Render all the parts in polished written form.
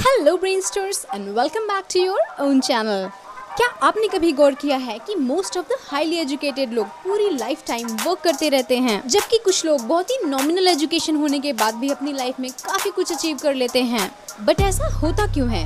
Hello brainsters and welcome back to your own channel. क्या आपने कभी गौर किया है कि most of the highly educated लोग पूरी लाइफ टाइम वर्क करते रहते हैं, जबकि कुछ लोग बहुत ही नॉमिनल एजुकेशन होने के बाद भी अपनी लाइफ में काफी कुछ अचीव कर लेते हैं। बट ऐसा होता क्यों है?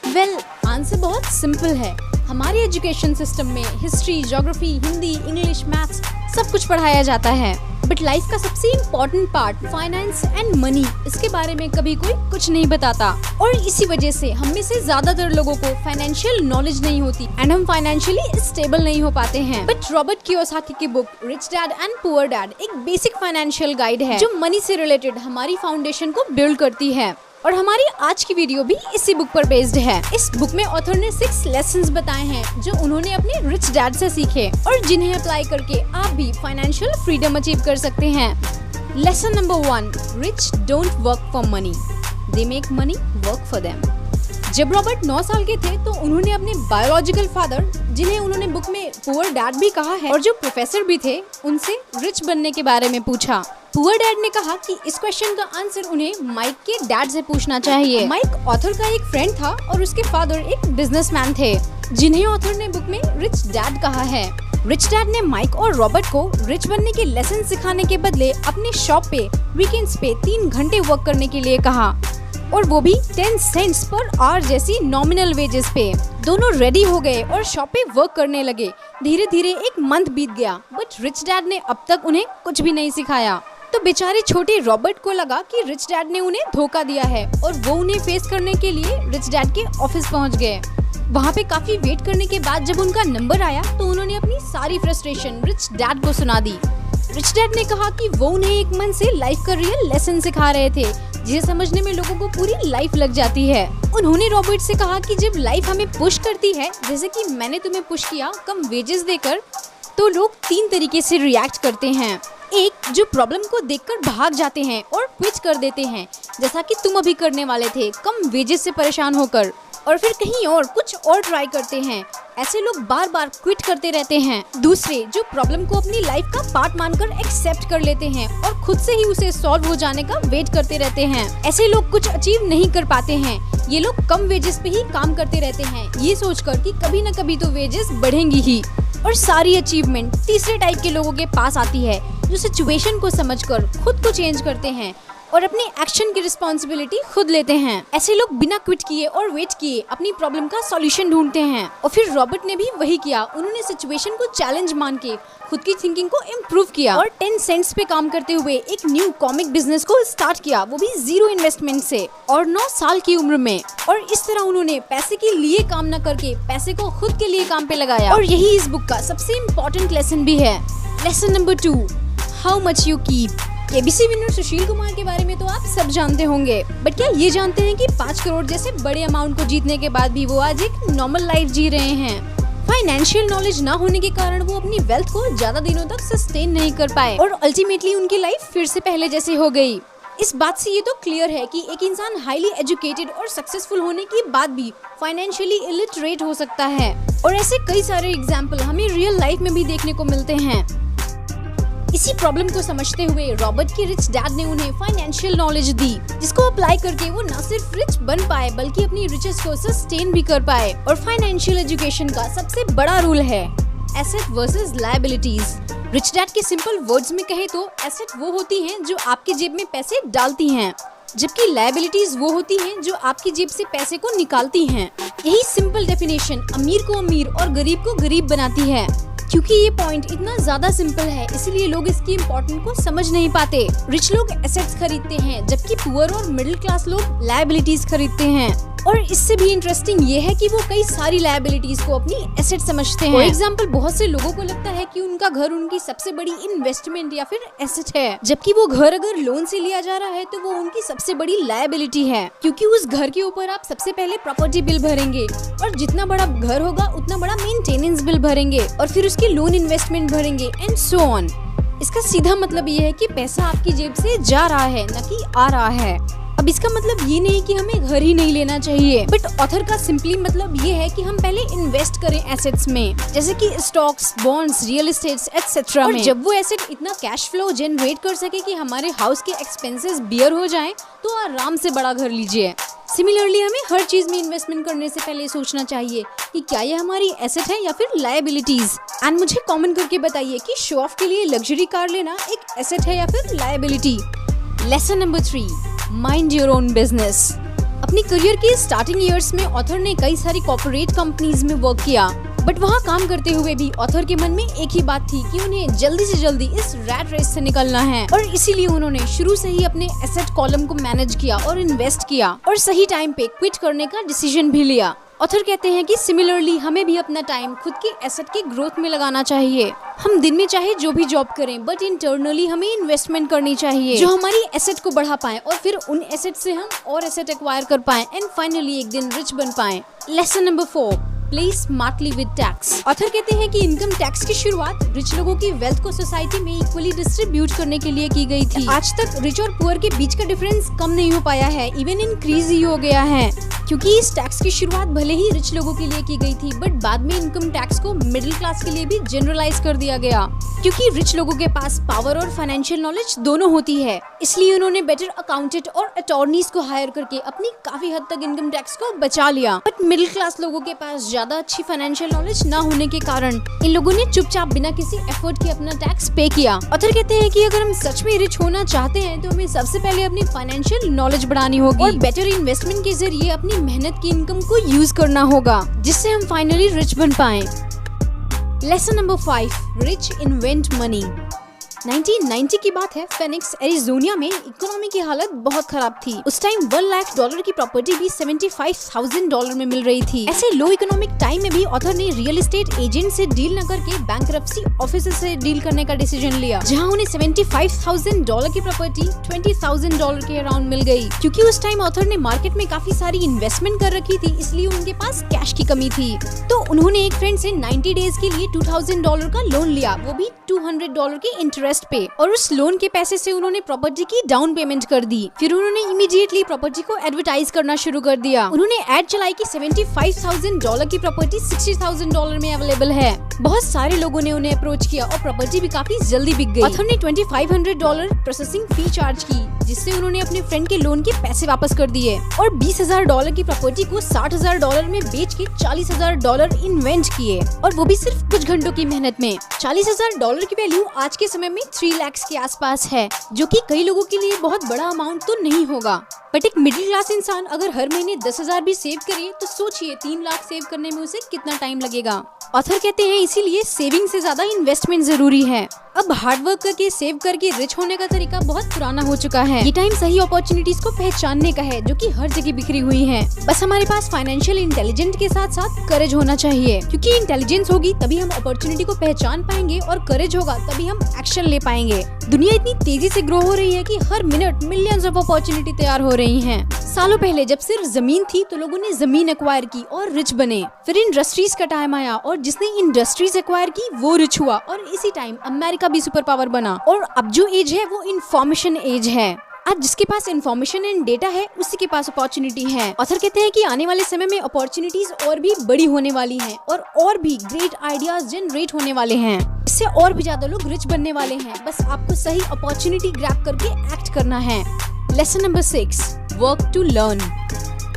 वेल, आंसर बहुत सिंपल है। हमारे एजुकेशन सिस्टम में history, geography, Hindi, English, maths सब कुछ पढ़ाया जाता है, बट लाइफ का सबसे important part finance and money, इसके बारे में कभी कोई कुछ नहीं बताता। और इसी वजह से हम में से ज्यादातर लोगों को फाइनेंशियल नॉलेज नहीं होती एंड हम फाइनेंशियली स्टेबल नहीं हो पाते हैं। बट रॉबर्ट कियोसाकी की book rich dad and poor dad एक बेसिक फाइनेंशियल गाइड है जो मनी से रिलेटेड हमारी फाउंडेशन को बिल्ड करती है। और हमारी आज की वीडियो भी इसी बुक पर बेस्ड है। इस बुक में ऑथर ने 6 लेसन्स बताए हैं जो उन्होंने अपने रिच डैड से सीखे और जिन्हें अप्लाई करके आप भी फाइनेंशियल फ्रीडम अचीव कर सकते हैं। Lesson number 1, rich don't work for money, they make money work for them. जब रॉबर्ट 9 साल के थे तो उन्होंने अपने बायोलॉजिकल फादर, जिन्हें उन्होंने बुक में पुअर डैड भी कहा है, और जो प्रोफेसर भी थे, उनसे रिच बनने के बारे में पूछा। पुअर डैड ने कहा कि इस क्वेश्चन का आंसर उन्हें माइक के डैड से पूछना चाहिए। माइक ऑथर का एक फ्रेंड था और उसके फादर एक बिजनेसमैन थे, जिन्हें ऑथर ने बुक में रिच डैड कहा है। रिच डैड ने माइक और रॉबर्ट को रिच बनने के लेसन सिखाने के बदले अपने शॉप पे वीकेंड्स पे 3 घंटे वर्क करने के लिए कहा, और वो भी 10 सेंट्स पर आवर जैसी नॉमिनल वेजेस पे। दोनों रेडी हो गए और शॉप पे वर्क करने लगे। धीरे धीरे एक मंथ बीत गया, बट रिच डैड ने अब तक उन्हें कुछ भी नहीं सिखाया। तो बेचारे छोटे रॉबर्ट को लगा कि रिच डैड ने उन्हें धोखा दिया है, और वो उन्हें फेस करने के लिए रिच डैड के ऑफिस पहुंच गए। वहाँ पे काफी वेट करने के बाद जब उनका नंबर आया तो उन्होंने अपनी सारी फ्रस्ट्रेशन रिच डैड को सुना दी। रिच डैड ने कहा कि वो उन्हें एक मन से लाइफ का रियल लेसन सिखा रहे थे, जिसे समझने में लोगों को पूरी लाइफ लग जाती है। उन्होंने रॉबर्ट से कहा कि जब लाइफ हमें पुश करती है, जैसे कि मैंने तुम्हें पुश किया कम वेजेस देकर, तो लोग 3 तरीके से रिएक्ट करते हैं। एक, जो प्रॉब्लम को देखकर भाग जाते हैं और क्विट कर देते हैं, जैसा कि तुम अभी करने वाले थे, कम वेजेस से परेशान होकर, और फिर कहीं और कुछ और ट्राई करते हैं। ऐसे लोग बार बार क्विट करते रहते हैं। दूसरे, जो प्रॉब्लम को अपनी लाइफ का पार्ट मानकर एक्सेप्ट कर लेते हैं और खुद से ही उसे सॉल्व हो जाने का वेट करते रहते हैं। ऐसे लोग कुछ अचीव नहीं कर पाते हैं। ये लोग कम वेजेस पे ही काम करते रहते हैं, ये सोचकर कि कभी न कभी तो वेजेस बढ़ेंगी ही। और सारी अचीवमेंट तीसरे टाइप के लोगों के पास आती है, जो सिचुएशन को समझकर खुद को चेंज करते हैं और अपने एक्शन की रिस्पॉन्सिबिलिटी खुद लेते हैं। ऐसे लोग बिना क्विट किए और वेट किए अपनी प्रॉब्लम का सॉल्यूशन ढूंढते हैं। और फिर रॉबर्ट ने भी वही किया। उन्होंने सिचुएशन को चैलेंज मान के खुद की थिंकिंग को इम्प्रूव किया और 10 सेंट्स पे काम करते हुए एक न्यू कॉमिक बिजनेस को स्टार्ट किया, वो भी 0 इन्वेस्टमेंट से, और 9 साल की उम्र में। और इस तरह उन्होंने पैसे के लिए काम न करके पैसे को खुद के लिए काम पे लगाया। और यही इस बुक का सबसे इम्पोर्टेंट लेसन भी है। Lesson number 2, how much you keep. KBC winner Sushil Kumar के बारे में तो आप सब जानते होंगे, बट क्या ये जानते हैं कि 5 करोड़ जैसे बड़े अमाउंट को जीतने के बाद भी वो आज एक नॉर्मल लाइफ जी रहे हैं? फाइनेंशियल नॉलेज ना होने के कारण वो अपनी वेल्थ को ज्यादा दिनों तक सस्टेन नहीं कर पाए और अल्टीमेटली उनकी लाइफ फिर से पहले जैसे हो गई। इस बात से ये तो क्लियर है कि एक इंसान हाईली एजुकेटेड और सक्सेसफुल होने के बाद भी फाइनेंशियली इलिटरेट हो सकता है। और ऐसे कई सारे एग्जाम्पल हमें रियल लाइफ में भी देखने को मिलते हैं। इसी प्रॉब्लम को समझते हुए रॉबर्ट के रिच डैड ने उन्हें फाइनेंशियल नॉलेज दी, जिसको अप्लाई करके वो न सिर्फ रिच बन पाए बल्कि अपनी रिचेस को सस्टेन भी कर पाए। और फाइनेंशियल एजुकेशन का सबसे बड़ा रूल है asset versus liabilities. Rich dad के सिंपल वर्ड्स में कहे तो एसेट वो होती हैं जो आपके जेब में पैसे डालती हैं, जबकि लायबिलिटीज वो होती हैं जो आपकी जेब से पैसे को निकालती हैं। यही सिंपल डेफिनेशन अमीर को अमीर और गरीब को गरीब बनाती है। क्योंकि ये पॉइंट इतना ज्यादा सिंपल है, इसलिए लोग इसकी इम्पोर्टेंस को समझ नहीं पाते। रिच लोग एसेट्स खरीदते हैं, जबकि पुअर और मिडिल क्लास लोग लायबिलिटीज खरीदते हैं। और इससे भी इंटरेस्टिंग ये है कि वो कई सारी लायबिलिटीज को अपनी एसेट समझते हैं। फॉर एग्जाम्पल, बहुत से लोगों को लगता है कि उनका घर उनकी सबसे बड़ी इन्वेस्टमेंट या फिर एसेट है, जबकि वो घर अगर लोन से लिया जा रहा है तो वो उनकी सबसे बड़ी लायबिलिटी है, क्योंकि उस घर के ऊपर आप सबसे पहले प्रॉपर्टी बिल भरेंगे, और जितना बड़ा घर होगा उतना बड़ा मेंटेनेंस बिल भरेंगे, और फिर उसकी लोन इन्वेस्टमेंट भरेंगे एंड सो ऑन। इसका सीधा मतलब ये है कि पैसा आपकी जेब से जा रहा है, न कि आ रहा है। अब इसका मतलब ये नहीं कि हमें घर ही नहीं लेना चाहिए, बट ऑथर का सिंपली मतलब ये है कि हम पहले इन्वेस्ट करें एसेट्स में, जैसे कि stocks, bonds, real estates etcetera में। जब वो एसेट इतना कैश फ्लो जनरेट कर सके कि हमारे हाउस के एक्सपेंसेस बियर हो जाएं, तो आराम से बड़ा घर लीजिए। सिमिलरली हमें हर चीज में इन्वेस्टमेंट करने से पहले सोचना चाहिए कि क्या ये हमारी एसेट है या फिर लायबिलिटीज। एंड मुझे कमेंट करके बताइए कि शो ऑफ के लिए लग्जरी कार लेना एक एसेट है या फिर liability. Lesson number 3, mind your own business. अपनी करियर के स्टार्टिंग ईयर्स में ऑथर ने कई सारी कॉर्पोरेट कंपनीज में वर्क किया, बट वहाँ काम करते हुए भी ऑथर के मन में एक ही बात थी कि उन्हें जल्दी से जल्दी इस रैट रेस से निकलना है, और इसीलिए उन्होंने शुरू से ही अपने एसेट कॉलम को मैनेज किया और इन्वेस्ट किया और सही टाइम पे क्विट करने का डिसीजन भी लिया। ऑथर कहते हैं कि सिमिलरली हमें भी अपना टाइम खुद के एसेट के ग्रोथ में लगाना चाहिए। हम दिन में चाहे जो भी जॉब करें, बट इंटरनली हमें इन्वेस्टमेंट करनी चाहिए जो हमारी एसेट को बढ़ा पाए, और फिर उन एसेट से हम और एसेट एक्वायर कर पाए एंड फाइनली एक दिन रिच बन पाए। Lesson number 4, play smartly with tax. Author कहते हैं कि इनकम टैक्स की शुरुआत रिच लोगों की वेल्थ को सोसाइटी में इक्वली डिस्ट्रीब्यूट करने के लिए की गई थी। आज तक रिच और पुअर के बीच का डिफरेंस कम नहीं हो पाया है, इवन इंक्रीज ही हो गया है, क्योंकि इस टैक्स की शुरुआत भले ही रिच लोगों के लिए की गई थी, बट बाद में इनकम टैक्स को मिडिल क्लास के लिए भी जनरलाइज कर दिया गया, क्योंकि रिच लोगों के पास पावर और फाइनेंशियल नॉलेज दोनों होती है। इसलिए उन्होंने बेटर अकाउंटेंट और अटॉर्नीज को हायर करके अपनी काफी हद तक इनकम टैक्स को बचा लिया। बट मिडिल क्लास लोगों के पास ज्यादा अच्छी फाइनेंशियल नॉलेज न होने के कारण इन लोगों ने चुपचाप बिना किसी एफर्ट के अपना टैक्स पे किया। ऑथर कहते हैं कि अगर हम सच में रिच होना चाहते हैं तो हमें सबसे पहले अपनी फाइनेंशियल नॉलेज बढ़ानी होगी और बेटर इन्वेस्टमेंट के जरिए अपनी मेहनत की इनकम को यूज करना होगा, जिससे हम फाइनली रिच बन पाएं। Lesson number 5, rich invent money. 1990 की बात है, फेनिक्स एरिजोना में इकोनॉमी की हालत बहुत खराब थी। उस टाइम $1 लाख की प्रॉपर्टी भी $75,000 में मिल रही थी। ऐसे लो इकोनॉमिक टाइम में भी ऑथर ने रियल एस्टेट एजेंट से डील न करके बैंकरप्सी ऑफिसर से डील करने का डिसीजन लिया, जहां उन्हें $75,000 की प्रॉपर्टी $20,000 के अराउंड मिल गई। क्योंकि उस टाइम ऑथर ने मार्केट में काफी सारी इन्वेस्टमेंट कर रखी थी, इसलिए उनके पास कैश की कमी थी, तो उन्होंने एक फ्रेंड से 90 डेज के लिए $2,000 का लोन लिया, वो भी $200 के इंटरेस्ट पे, और उस लोन के पैसे से उन्होंने प्रॉपर्टी की डाउन पेमेंट कर दी। फिर उन्होंने इमीडिएटली प्रॉपर्टी को एडवर्टाइज करना शुरू कर दिया। उन्होंने एड चलाई कि $75,000 की प्रॉपर्टी $60,000 में अवेलेबल है। बहुत सारे लोगों ने उन्हें अप्रोच किया और प्रॉपर्टी भी काफी जल्दी बिक गई। ऑथर ने $2,500 प्रोसेसिंग फी चार्ज की, जिससे उन्होंने अपने फ्रेंड के लोन के पैसे वापस कर दिए और $20,000 की प्रॉपर्टी को $60,000 में बेच के $40,000 इन्वेंट किए, और वो भी सिर्फ कुछ घंटों की मेहनत में। $40,000 की वैल्यू आज के समय में 3 लाख के आसपास है, जो कि कई लोगों के लिए बहुत बड़ा अमाउंट तो नहीं होगा, बट एक मिडिल क्लास इंसान अगर हर महीने 10,000 भी सेव करे तो सोचिए 3 लाख सेव करने में उसे कितना टाइम लगेगा। ऑथर कहते हैं इसीलिए सेविंग से ज्यादा इन्वेस्टमेंट जरूरी है। अब हार्डवर्क करके सेव करके रिच होने का तरीका बहुत पुराना हो चुका है। ये टाइम सही अपॉर्चुनिटीज को पहचानने का है, जो कि हर जगह बिखरी हुई हैं। बस हमारे पास फाइनेंशियल इंटेलिजेंस के साथ साथ करेज होना चाहिए, क्योंकि इंटेलिजेंस होगी तभी हम अपॉर्चुनिटी को पहचान पाएंगे, और करेज होगा तभी हम एक्शन ले पाएंगे। दुनिया इतनी तेजी से ग्रो हो रही है कि हर मिनट मिलियंस ऑफ अपॉर्चुनिटी तैयार हो रही हैं। सालों पहले जब सिर्फ जमीन थी तो लोगों ने जमीन एक्वायर की और रिच बने। फिर इंडस्ट्रीज का टाइम आया और जिसने इंडस्ट्रीज एक्वायर की वो रिच हुआ, और इसी टाइम अमेरिका भी सुपर पावर बना। और अब जो एज है वो इंफॉर्मेशन एज है। आज जिसके पास इन्फॉर्मेशन एंड डेटा है उसी के पास अपॉर्चुनिटी है। ऑथर कहते हैं कि आने वाले समय में अपॉर्चुनिटीज और भी बड़ी होने वाली हैं, और भी ग्रेट आइडियाज जनरेट होने वाले हैं। इससे और भी ज्यादा लोग रिच बनने वाले हैं। बस आपको सही अपॉर्चुनिटी ग्रैब करके एक्ट करना है। Lesson number 6, work to learn.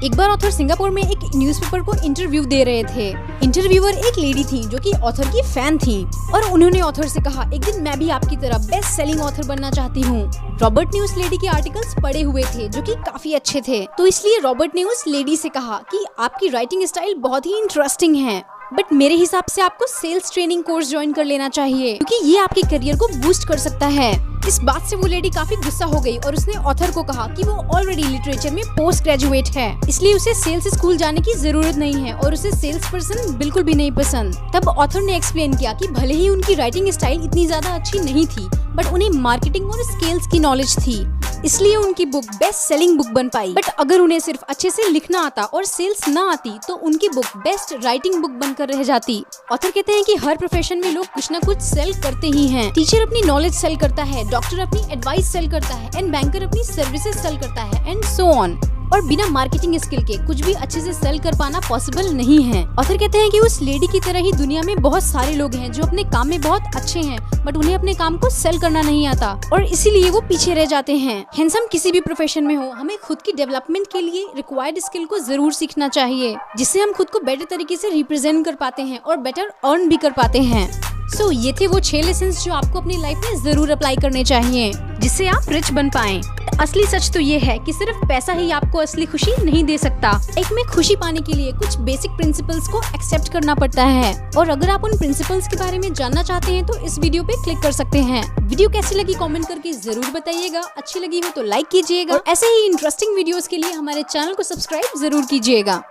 एक बार ऑथर सिंगापुर में एक न्यूज़पेपर को इंटरव्यू दे रहे थे। इंटरव्यूअर एक लेडी थी जो कि ऑथर की फैन थी, और उन्होंने ऑथर से कहा, एक दिन मैं भी आपकी तरह बेस्ट सेलिंग ऑथर बनना चाहती हूँ। रॉबर्ट ने उस लेडी के आर्टिकल्स पढ़े हुए थे जो कि काफी अच्छे थे, तो इसलिए रॉबर्ट ने उस लेडी से कहा कि आपकी राइटिंग स्टाइल बहुत ही इंटरेस्टिंग है, बट मेरे हिसाब से आपको सेल्स ट्रेनिंग कोर्स ज्वाइन कर लेना चाहिए, क्योंकि ये आपके करियर को बूस्ट कर सकता है। इस बात से वो लेडी काफी गुस्सा हो गई और उसने ऑथर को कहा कि वो ऑलरेडी लिटरेचर में पोस्ट ग्रेजुएट है, इसलिए उसे सेल्स स्कूल जाने की जरूरत नहीं है, और उसे सेल्स पर्सन बिल्कुल भी नहीं पसंद। तब ऑथर ने एक्सप्लेन किया कि भले ही उनकी राइटिंग स्टाइल इतनी ज्यादा अच्छी नहीं थी, बट उन्हें मार्केटिंग और स्किल्स की नॉलेज थी, इसलिए उनकी बुक बेस्ट सेलिंग बुक बन पाई। बट अगर उन्हें सिर्फ अच्छे से लिखना आता और सेल्स ना आती तो उनकी बुक बेस्ट राइटिंग बुक बनकर रह जाती। ऑथर कहते हैं कि हर प्रोफेशन में लोग कुछ ना कुछ सेल करते ही हैं। टीचर अपनी नॉलेज सेल करता है, डॉक्टर अपनी एडवाइस सेल करता है, एंड बैंकर अपनी सर्विसेज सेल करता है, एंड सो ऑन। और बिना मार्केटिंग स्किल के कुछ भी अच्छे से सेल कर पाना पॉसिबल नहीं है। ऑथर कहते हैं कि उस लेडी की तरह ही दुनिया में बहुत सारे लोग हैं जो अपने काम में बहुत अच्छे हैं, बट उन्हें अपने काम को सेल करना नहीं आता और इसीलिए वो पीछे रह जाते हैं। हेंस हम किसी भी प्रोफेशन में हो, हमें खुद की डेवलपमेंट के लिए रिक्वायर्ड स्किल को जरूर सीखना चाहिए, जिससे हम खुद को बेटर तरीके से रिप्रेजेंट कर पाते हैं और बेटर अर्न भी कर पाते हैं। सो ये थे वो 6 लेसन्स जो आपको अपनी लाइफ में जरूर अप्लाई करने चाहिए, जिससे आप रिच बन पाएं। असली सच तो ये है कि सिर्फ पैसा ही आपको असली खुशी नहीं दे सकता। एक में खुशी पाने के लिए कुछ बेसिक प्रिंसिपल्स को एक्सेप्ट करना पड़ता है, और अगर आप उन प्रिंसिपल्स के बारे में जानना चाहते हैं तो इस वीडियो पे क्लिक कर सकते हैं। वीडियो कैसी लगी कमेंट करके जरूर बताइएगा, अच्छी लगी हो तो लाइक कीजिएगा और ऐसे ही इंटरेस्टिंग वीडियोस के लिए हमारे चैनल को सब्सक्राइब जरूर कीजिएगा।